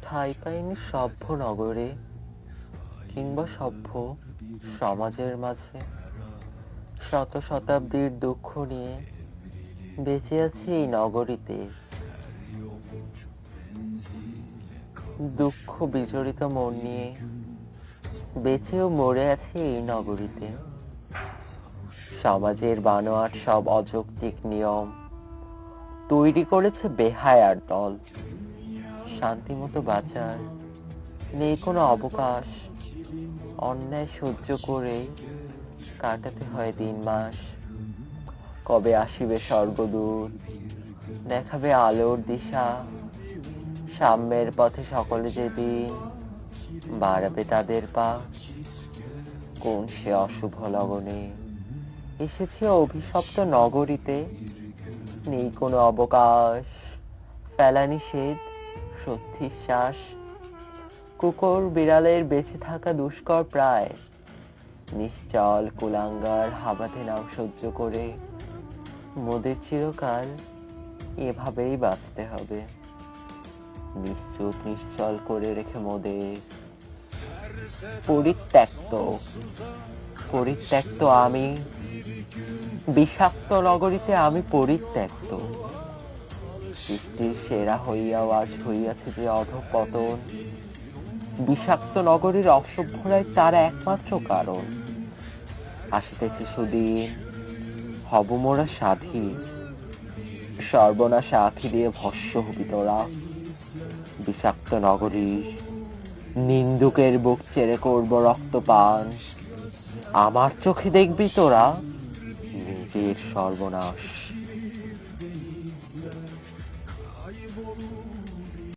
ঠাঁই পায়নি সভ্য নগরে কিংবা সভ্য সমাজের মাঝে। শত শতাব্দীর দুঃখ নিয়ে বেঁচে আছি এই নগরীতে। দুঃখ বিজড়িত মন নিয়ে বেঁচেও মরে আছে এই নগরীতে। সমাজের বানোয়াট সব অযৌক্তিক নিয়ম তৈরি করেছে বেহায়ার দল। শান্তিমতো বাঁচার নেই কোনো অবকাশ। অন্যায় সহ্য করে কাটাতে হয় দিন মাস। কবে আসিবে স্বর্গদূত, দেখাবে আলোর দিশা। সাম্যের পথে সকলে যেদিন বাড়াবে তাদের পা। কোন সে অশুভ লগনে এসেছে অভিশপ্ত নগরীতে। নেই কোনো অবকাশ, ফেলা নিষেধ, স্বস্তির শ্বাস। কুকুর বিড়ালের বেঁচে থাকা দুষ্কর প্রায়। নিশ্চল কুলাঙ্গার হাবাতে নাম সহ্য করে মোদের চিরকাল এভাবেই বাঁচতে হবে। নিশ্চুপ নিশ্চল করে রেখে মোদের পরিত্যক্ত পরিত্যক্ত আমি, বিষাক্ত নগরীতে আমি পরিত্যক্ত। সৃষ্টির সেরা হইয়াও আজ হইয়াছে যে অধঃপতন। বিষাক্ত নগরীর অসভ্যরাই তার একমাত্র কারণ। আসিতেছে সুদিন, হব মোরা স্বাধীন। সর্বনাশা আঁখি দিয়ে ভস্য হবি তোরা। বিষাক্ত নগরীর নিন্দুকের বুক চেরে করব রক্তপান। আমার চোখে দেখবি তোরা নিজের সর্বনাশ।